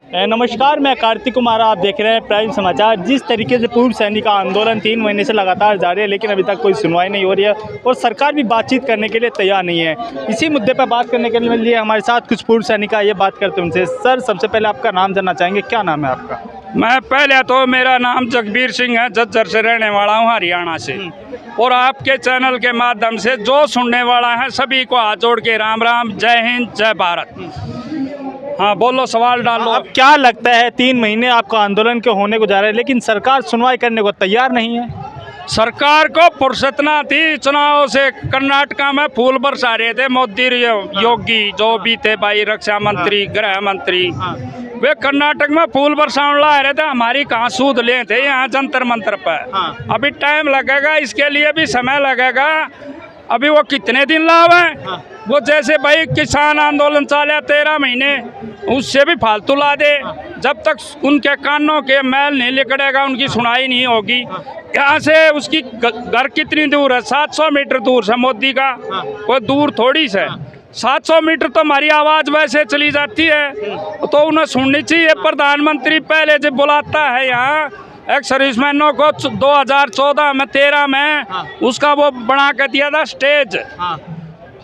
नमस्कार, मैं कार्तिक कुमार, आप देख रहे हैं प्राइम समाचार। जिस तरीके से पूर्व सैनिक का आंदोलन 3 महीने से लगातार जारी है, लेकिन अभी तक कोई सुनवाई नहीं हो रही है और सरकार भी बातचीत करने के लिए तैयार नहीं है। इसी मुद्दे पर बात करने के लिए हमारे साथ कुछ पूर्व सैनिक ये बात करते हैं उनसे। सर, सबसे पहले आपका नाम जानना चाहेंगे, क्या नाम है आपका? मैं पहले तो मेरा नाम जगबीर सिंह है, झज्जर से रहने वाला हूँ, हरियाणा से। और आपके चैनल के माध्यम से जो सुनने वाला है सभी को हाथ जोड़ के राम राम, जय हिंद, जय भारत। हाँ, बोलो, सवाल डालो। अब क्या लगता है, 3 महीने आपका आंदोलन के होने को जा रहा है, लेकिन सरकार सुनवाई करने को तैयार नहीं है। सरकार को फुर्सत ना थी चुनाव से। कर्नाटका में फूल बरसा रहे थे मोदी योगी जो भी थे भाई, रक्षा मंत्री, गृह मंत्री, वे कर्नाटक में फूल बरसाने ला रहे थे। हमारी कहाँ सूद ले थे यहाँ जंतर मंतर पर। अभी टाइम लगेगा, इसके लिए भी समय लगेगा। अभी वो कितने दिन लावे? वो जैसे भाई किसान आंदोलन चला 13 महीने, उससे भी फालतू ला दे। जब तक उनके कानों के मैल नहीं लिकड़ेगा, उनकी सुनाई नहीं होगी। यहाँ से उसकी घर कितनी दूर है? 700 मीटर दूर से मोदी का, कोई दूर थोड़ी से। 700 मीटर तो हमारी आवाज़ वैसे चली जाती है, तो उन्हें सुननी चाहिए। प्रधानमंत्री पहले जब बुलाता है यहाँ एक्स सर्विसमैनों को 2014 में 13 में उसका वो बना के दिया था स्टेज।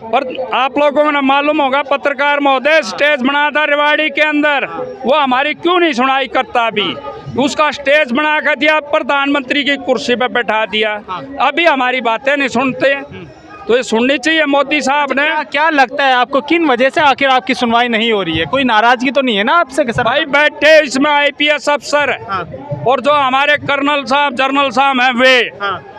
पर आप लोगों को मालूम होगा, पत्रकार महोदय, स्टेज बना था रेवाड़ी के अंदर। वो हमारी क्यों नहीं सुनाई करता? अभी उसका स्टेज बना कर दिया, प्रधानमंत्री की कुर्सी पे बैठा दिया। अभी हमारी बातें नहीं सुनते, तो ये सुननी चाहिए मोदी साहब ने। क्या लगता है आपको, किन वजह से आखिर आपकी सुनवाई नहीं हो रही है? कोई नाराजगी तो नहीं है ना आपसे? भाई बैठे इसमें IPS अफसर और जो हमारे कर्नल साहब, जनरल साहब हैं,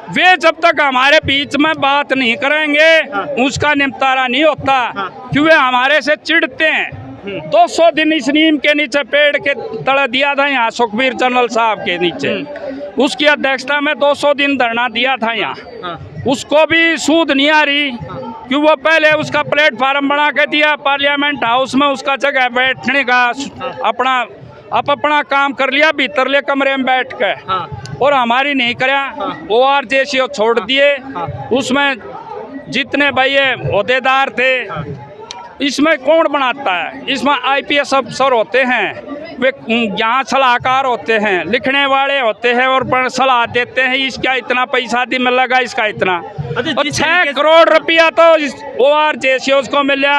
वे जब तक हमारे बीच में बात नहीं करेंगे उसका निपटारा नहीं होता। क्यों? वे हमारे से चिढ़ते हैं। 200 दिन इस नीम के नीचे पेड़ के तले दिया था यहाँ, सुखबीर जनरल साहब के नीचे। उसकी अध्यक्षता में 200 दिन धरना दिया था यहाँ। उसको भी सूद नहीं आ रही, क्यों? वो पहले उसका प्लेटफार्म बना के दिया पार्लियामेंट हाउस में, उसका जगह बैठने का अपना काम कर लिया भीतरले कमरे में बैठ के। और हमारी नहीं करा। ORJC छोड़ दिए। उसमें जितने भाई ओहदेदार थे, इसमें कौन बनाता है? इसमें IPS अफसर होते हैं, वे यहाँ सलाहकार होते हैं, लिखने वाले होते हैं और सलाह देते हैं। इसका इतना पैसा दी मिलेगा, इसका इतना। 6 करोड़ रुपया तो ORJC उसको मिला।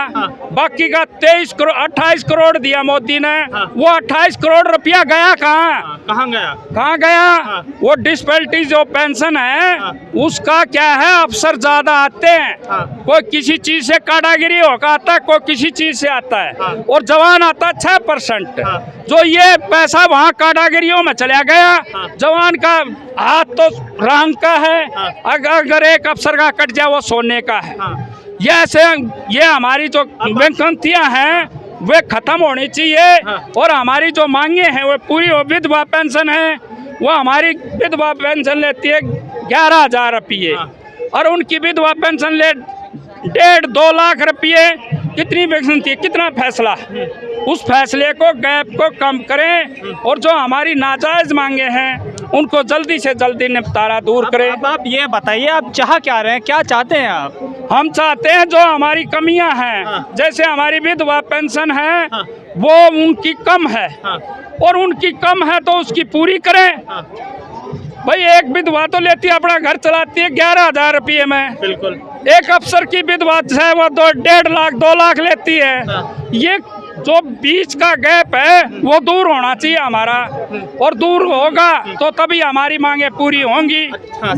बाकी का 28 करोड़ दिया मोदी ने। वो 28 करोड़ रुपया गया कहाँ? कहाँ गया? वो डिसबिलिटी जो पेंशन है उसका क्या है, अफसर ज्यादा आते हैं। कोई किसी चीज से काटागिरी होकर आता है, कोई किसी चीज से आता है, और जवान आता है 6%। जो ये पैसा वहाँ काटागिरियों में चला गया। जवान का हाथ तो रंग का है, अगर एक अफसर का कट जाए वो सोने का है। ये हमारी जो वैकेंसियाँ हैं वे खत्म होनी चाहिए। और हमारी जो मांगे हैं वो पूरी हो। विधवा पेंशन है, वो हमारी विधवा पेंशन लेती है 11,000 रुपये, और उनकी विधवा पेंशन ले 1.5-2 लाख रुपये। कितनी वैकेंसी है, कितना फैसला? उस फैसले को, गैप को कम करें, और जो हमारी नाजायज मांगे हैं उनको जल्दी से जल्दी निपटारा दूर करें। अब आप ये बताइए, आप चाह क्या रहे हैं, क्या चाहते हैं आप? हम चाहते हैं जो हमारी कमियां हैं, जैसे हमारी विधवा पेंशन है वो उनकी कम है, और उनकी कम है तो उसकी पूरी करें। भाई एक विधवा तो लेती है, अपना घर चलाती है 11,000 रुपये में। बिल्कुल। एक अफसर की विधवा है वो 1.5 लाख 2 लाख लेती है। ये जो बीच का गैप है वो दूर होना चाहिए हमारा, और दूर होगा तो तभी हमारी मांगे पूरी होंगी।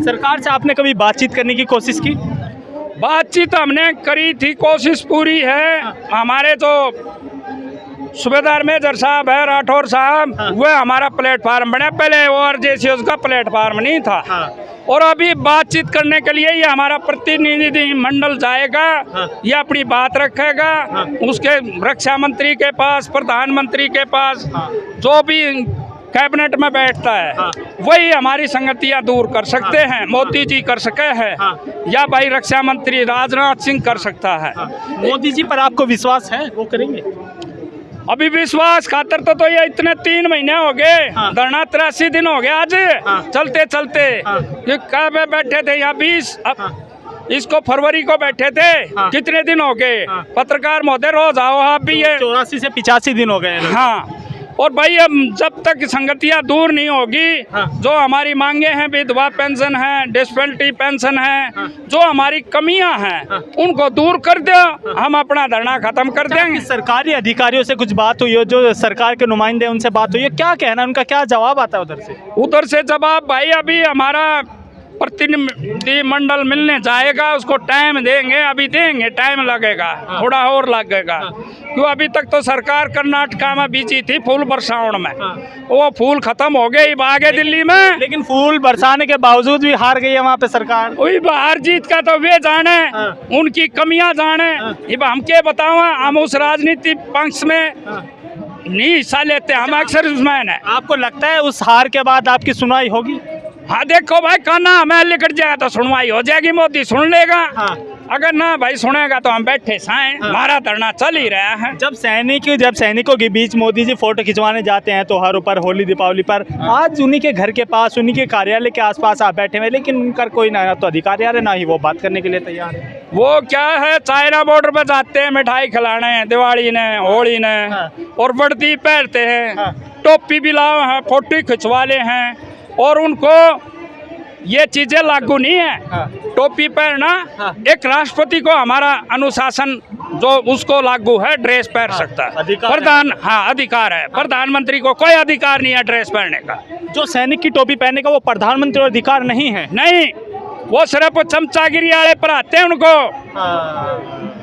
सरकार से आपने कभी बातचीत करने की कोशिश की? बातचीत हमने करी थी, कोशिश पूरी है। हमारे जो सूबेदार मेजर साहब है, राठौर साहब, वह हमारा प्लेटफार्म बने। पहले ORJC उसका प्लेटफार्म नहीं था। और अभी बातचीत करने के लिए ये हमारा प्रतिनिधि मंडल जाएगा, ये अपनी बात रखेगा उसके रक्षा मंत्री के पास, प्रधानमंत्री के पास, जो भी कैबिनेट में बैठता है वही हमारी संगतियां दूर कर सकते हैं। मोदी जी कर सके हैं, या भाई रक्षा मंत्री राजनाथ सिंह कर सकता है। मोदी जी पर आपको विश्वास है, वो करेंगे? अभी विश्वास खातर तो ये इतने 3 महीने हो गए, धरना 83 दिन हो गए आज चलते चलते। ये कब बैठे थे यहाँ 20 इसको फरवरी को बैठे थे। कितने दिन हो गए? पत्रकार महोदय रोज आओ आप भी। ये 84 से 85 दिन हो गए। हाँ, और भाई अब जब तक संगतियां दूर नहीं होगी, जो हमारी मांगे हैं, विधवा पेंशन है, डिसेबिलिटी पेंशन है, जो हमारी कमियां हैं उनको दूर कर दो, हम अपना धरना खत्म कर देंगे। सरकारी अधिकारियों से कुछ बात हुई हो, जो सरकार के नुमाइंदे उनसे बात हुई है, क्या कहना है उनका, क्या जवाब आता है उधर से जवाब? भाई अभी हमारा प्रतिनिधि मंडल मिलने जाएगा, उसको टाइम देंगे, अभी देंगे, टाइम लगेगा, थोड़ा और लगेगा, क्यों अभी तक तो सरकार कर्नाटका में बिजी थी फूल बरसाउन में, वो फूल खत्म हो गए, आगे दिल्ली में। लेकिन फूल बरसाने के बावजूद भी हार गई है वहाँ पे सरकार। वही हार जीत का तो वे जाने, उनकी कमियां जाने, ये हम क्या बताओ, हम उस राजनीति पक्ष में नहीं हिस्सा लेते, हम अक्सर उसमें है। आपको लगता है उस हार के बाद आपकी सुनवाई होगी? हाँ देखो भाई, कहना हमें लिखट जाएगा तो सुनवाई हो जाएगी, मोदी सुन लेगा। अगर ना भाई सुनेगा तो हम बैठे साए, हमारा धरना चल ही रहा है। जब सैनिकों के बीच मोदी जी फोटो खिंचवाने जाते हैं त्योहारों पर, होली दीपावली पर, आज उन्हीं के घर के पास, उन्हीं के कार्यालय के आसपास आप बैठे हुए, लेकिन उनका कोई ना तो अधिकारी आ रहे, ना ही वो बात करने के लिए तैयार है। वो क्या है, चाइना बॉर्डर पर जाते हैं मिठाई खिलाने, दिवाली ने, होली ने, और वर्दी पहनते हैं, टोपी भी लाओ हैं, फोटो खिंचवा ले हैं, और उनको ये चीजें लागू नहीं है। टोपी पहनना एक राष्ट्रपति को हमारा अनुशासन जो उसको लागू है, ड्रेस पहन सकता है प्रधान, अधिकार है। प्रधानमंत्री को कोई अधिकार नहीं है ड्रेस पहनने का। जो सैनिक की टोपी पहनने का वो प्रधानमंत्री को अधिकार नहीं है? नहीं, वो सिर्फ चमचागिरी वाले पर आते हैं, उनको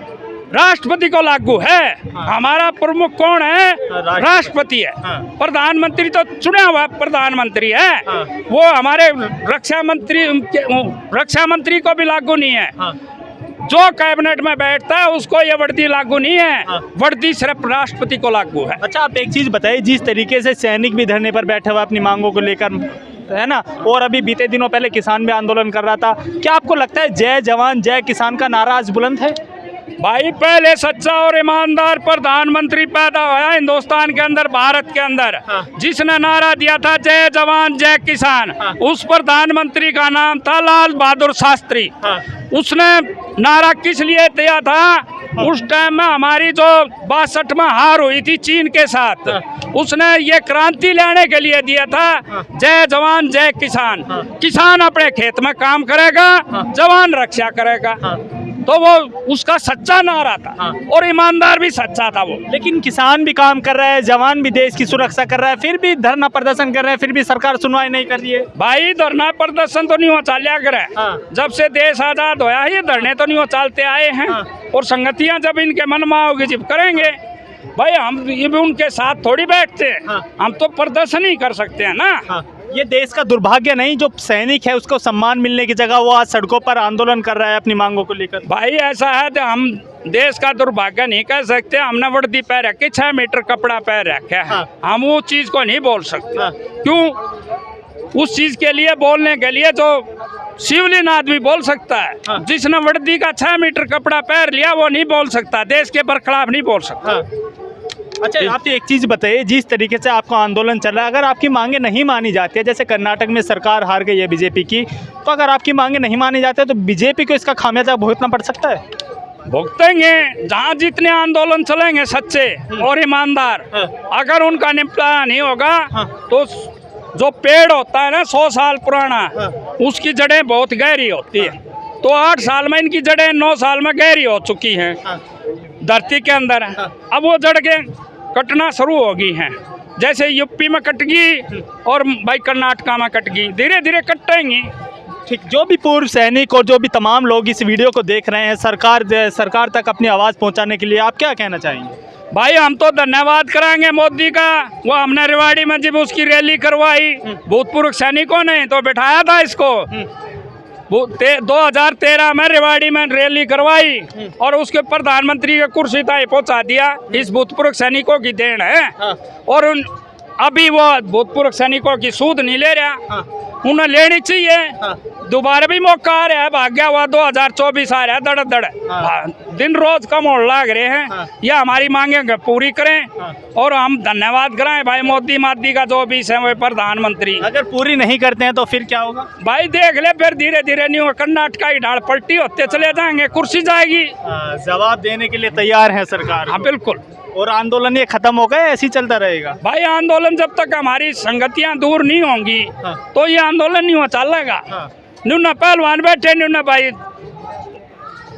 राष्ट्रपति को लागू है। हमारा प्रमुख कौन है? राष्ट्रपति है। प्रधानमंत्री तो चुना हुआ प्रधानमंत्री है, वो हमारे रक्षा मंत्री को भी लागू नहीं है। जो कैबिनेट में बैठता है उसको ये वर्दी लागू नहीं है, वर्दी सिर्फ राष्ट्रपति को लागू है। अच्छा, आप एक चीज बताइए, जिस तरीके से सैनिक भी धरने पर बैठे हुए अपनी मांगों को लेकर है ना, और अभी बीते दिनों पहले किसान भी आंदोलन कर रहा था, क्या आपको लगता है जय जवान जय किसान का नारा आज बुलंद है? भाई पहले सच्चा और ईमानदार प्रधानमंत्री पैदा हुआ हिंदुस्तान के अंदर, भारत के अंदर, जिसने नारा दिया था जय जवान जय किसान, उस प्रधानमंत्री का नाम था लाल बहादुर शास्त्री। उसने नारा किस लिए दिया था? उस टाइम में हमारी जो 62 में हार हुई थी चीन के साथ, उसने ये क्रांति लाने के लिए दिया था जय जवान जय किसान। किसान अपने खेत में काम करेगा, जवान रक्षा करेगा, तो वो उसका सच्चा नारा था, और ईमानदार भी सच्चा था वो। लेकिन किसान भी काम कर रहा है, जवान भी देश की सुरक्षा कर रहा है, फिर भी धरना प्रदर्शन कर रहे हैं, फिर भी सरकार सुनवाई नहीं कर रही है। भाई धरना प्रदर्शन तो नहीं हो चालिया करे, जब से देश आजाद होया ये धरने तो नहीं हो चालते आए हैं, और संगतियां जब इनके मन में होगी जब करेंगे। भाई हम ये भी उनके साथ थोड़ी बैठते हैं, हम तो प्रदर्शन ही कर सकते हैं ना। ये देश का दुर्भाग्य नहीं, जो सैनिक है उसको सम्मान मिलने की जगह वो आज सड़कों पर आंदोलन कर रहा है अपनी मांगों को लेकर। भाई ऐसा है तो हम देश का दुर्भाग्य नहीं कह सकते, हमने वर्दी पहन रखी, 6 मीटर कपड़ा पहन रखा है, हम वो चीज को नहीं बोल सकते। क्यों? उस चीज के लिए बोलने के लिए जो सिविलियन आदमी बोल सकता है, जिसने वर्दी का 6 मीटर कपड़ा पहन लिया वो नहीं बोल सकता, देश के बरखिलाफ नहीं बोल सकता। अच्छा, आप एक चीज़ बताइए, जिस तरीके से आपका आंदोलन चल रहा है, अगर आपकी मांगे नहीं मानी जाती है, जैसे कर्नाटक में सरकार हार गई है बीजेपी की, तो अगर आपकी मांगे नहीं मानी जाती है तो बीजेपी को इसका खामियाजा भुगतना पड़ सकता है? भुगतेंगे, जहाँ जितने आंदोलन चलेंगे सच्चे और ईमानदार, अगर उनका निपटारा नहीं होगा तो जो पेड़ होता है ना 100 साल पुराना, उसकी जड़ें बहुत गहरी होती है, तो 8 साल में इनकी जड़ें 9 साल में गहरी हो चुकी हैं धरती के अंदर। अब वो जड़ के कटना शुरू हो गई हैं, जैसे यूपी में कट गई और भाई कर्नाटका में कट गई, धीरे धीरे कटेंगी। ठीक, जो भी पूर्व सैनिक और जो भी तमाम लोग इस वीडियो को देख रहे हैं, सरकार तक अपनी आवाज़ पहुंचाने के लिए आप क्या कहना चाहेंगे? भाई हम तो धन्यवाद कराएंगे मोदी का, वो हमने रेवाड़ी में जब उसकी रैली करवाई, भूतपूर्व सैनिकों ने तो बैठाया था इसको, 2013 में रेवाड़ी में रैली करवाई और उसके प्रधानमंत्री के कुर्सी तक पहुंचा दिया, इस भूतपूर्व सैनिकों की देन है। और अभी वो भूतपूर्व सैनिकों की सूद नहीं ले रहा, उन्हें लेनी चाहिए। दोबारा भी मौका आ रहा है, भाग्या हुआ 2024 आ रहा है, दड़ दड़ दिन रोज कम होने लग रहे हैं। यह हमारी मांगे पूरी करें और हम धन्यवाद कराएं भाई मोदी का, जो भी है प्रधानमंत्री। अगर पूरी नहीं करते हैं तो फिर क्या होगा? भाई देख ले, फिर धीरे धीरे नहीं होगा, कर्नाटका की ढाल पलटी होते चले जाएंगे, कुर्सी जाएगी। जवाब देने के लिए तैयार है सरकार? हाँ बिल्कुल। और आंदोलन ये खत्म हो गए, ऐसे ही चलता रहेगा? भाई आंदोलन जब तक हमारी संगतियां दूर नहीं होंगी हाँ। तो ये आंदोलन नहीं हो चलेगा। हाँ। न्यू न पहलवान बैठे, न्यू न भाई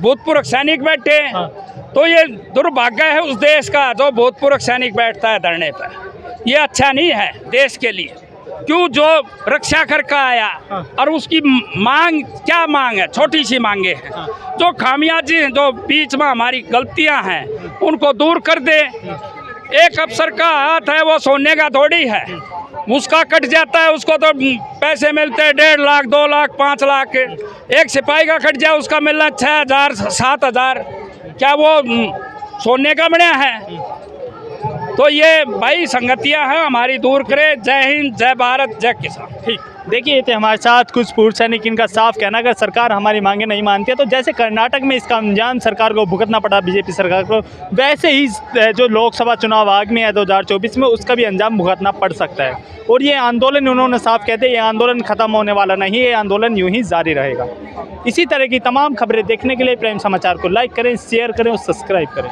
भूतपूर्व सैनिक बैठे। हाँ। तो ये दुर्भाग्य है उस देश का जो भूतपूर्व सैनिक बैठता है धरने पर। ये अच्छा नहीं है देश के लिए। क्यों, जो रक्षा करके आया हाँ। और उसकी मांग क्या मांग है, छोटी सी मांगे हैं। हाँ। जो खामियाजी जो बीच में हमारी गलतियां हैं उनको दूर कर दे। एक अफसर का हाथ है वो सोने का थोड़ी है, उसका कट जाता है, उसको तो पैसे मिलते हैं 1.5 लाख 2 लाख 5 लाख। एक सिपाही का कट जाए उसका मिलना 6,000 7,000। क्या वो सोने का बना है? तो ये भाई संगतियां हैं हमारी, दूर करे। जय हिंद, जय भारत, जय किसान। ठीक, देखिए थे हमारे साथ कुछ पूर्व सैनिक, इनका साफ कहना अगर सरकार हमारी मांगे नहीं मानती है तो जैसे कर्नाटक में इसका अंजाम सरकार को भुगतना पड़ा बीजेपी सरकार को, वैसे ही जो लोकसभा चुनाव आगामी है 2024 में उसका भी अंजाम भुगतना पड़ सकता है। और ये आंदोलन उन्होंने साफ कहते हैं ये आंदोलन खत्म होने वाला नहीं है, ये आंदोलन यूं ही जारी रहेगा। इसी तरह की तमाम खबरें देखने के लिए प्राइम समाचार को लाइक करें, शेयर करें और सब्सक्राइब करें।